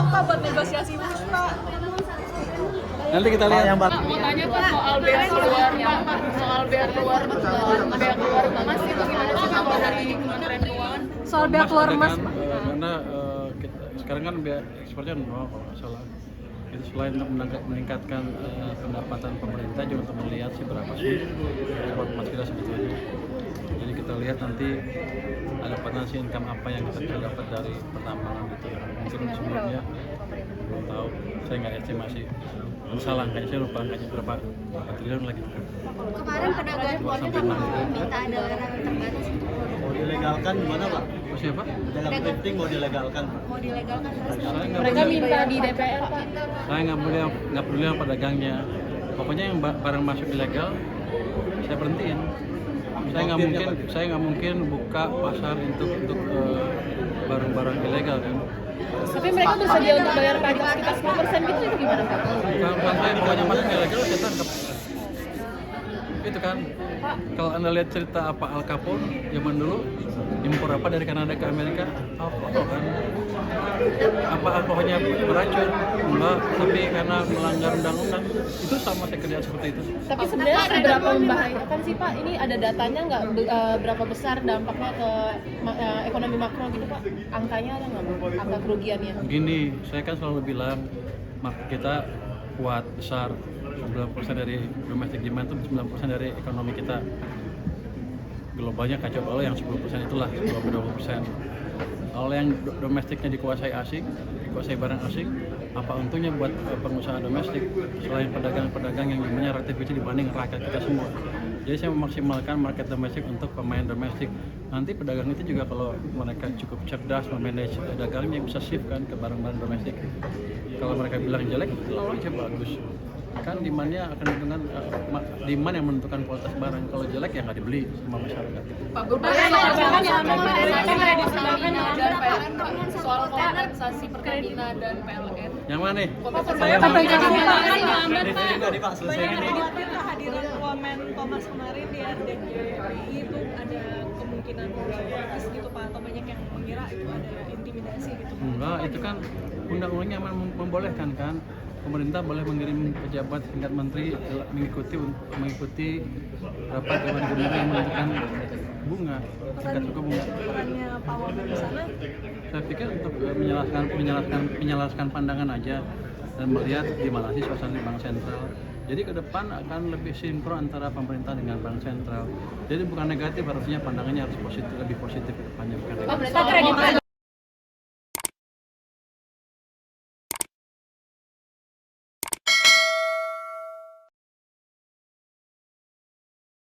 Pak buat negosiasi bus Pak. Nanti kita lihat. Yang mau tanya Pak soal bea keluar Pak, soal bea keluar emas itu gimana sih Pak kalau dari Kementerian Keuangan? Soal bea keluar emas. Karena sekarang kan bea ekspornya nol kalau nggak salah. Itu selain untuk meningkatkan pendapatan pemerintah juga untuk melihat sih berapa sih ekspor emas kita sebetulnya. Jadi kita lihat nanti ada potensi income apa yang kita dapat dari pertambangan gitu ya. Mungkin sebelumnya belum tahu, saya nggak estimasi. Salah angkanya, saya lupa angkanya berapa triliun lagi. Kemarin pedagang luar negeri minta ada larangan terbatas untuk Mau dilegalkan gimana Pak? Oh, siapa? Dalam printing mau dilegalkan Pak? mau dilegalkan terus. Mereka minta di DPR Pak. Saya nggak peduli sama pedagangnya. Pokoknya yang barang masuk ilegal saya berhentiin. Saya nggak mungkin buka pasar untuk barang-barang ilegal kan. Tapi mereka bersedia untuk bayar pajak sekitar 10% gitu, itu gimana Pak? Bukan saya, pokoknya masuk ilegal saya tangkap. Itu kan. Kalau Anda lihat cerita apa Al Capone zaman dulu, impor apa dari Kanada ke Amerika, alkohol kan. Apa alkoholnya beracun? Enggak, tapi karena melanggar undang-undang. Itu sama saya kerja seperti itu. Tapi sebenarnya seberapa membahayakan sih Pak? Ini ada datanya nggak berapa besar dampaknya ke ekonomi makro gitu Pak? Angkanya ada nggak Pak? Angka kerugiannya? Begini, saya kan selalu bilang kita kuat, besar. 90% dari domestic demand itu 90% dari ekonomi kita. Globalnya kacau balau, yang 10% itulah 20%. Kalau yang domestiknya dikuasai asing, dikuasai barang asing, apa untungnya buat pengusaha domestik selain pedagang-pedagang yang jumlahnya relatif kecil dibanding rakyat kita semua. Jadi saya memaksimalkan market domestik untuk pemain domestik. Nanti pedagang itu juga kalau mereka cukup cerdas memanage dagangnya bisa shift kan ke barang-barang domestik. Kalau mereka bilang jelek, lalu aja bagus. Kan demandnya akan menentukan demand yang menentukan kualitas barang. Kalau jelek ya nggak dibeli sama masyarakat. Pak Gubernur soal kompensasi perkebunan dan PLN. Yang mana nih? Saya sampai jadi Tadi Pak selesai ini. kehadiran Wamen Thomas kemarin di RDGPI itu ada kemungkinan politis gitu Pak, atau banyak yang mengira itu ada intimidasi gitu. Enggak, itu kan undang-undangnya membolehkan kan. Pemerintah boleh mengirim pejabat tingkat menteri mengikuti rapat dewan gubernur yang menentukan bunga, tingkat suku bunga. Perannya Pak Wamen di sana. Saya pikir untuk menjelaskan pandangan aja dan melihat gimana sih suasana di Bank Sentral. Jadi ke depan akan lebih sinkron antara pemerintah dengan Bank Sentral. Jadi bukan negatif, harusnya pandangannya harus positif, lebih positif ke depannya. Bukan negatif.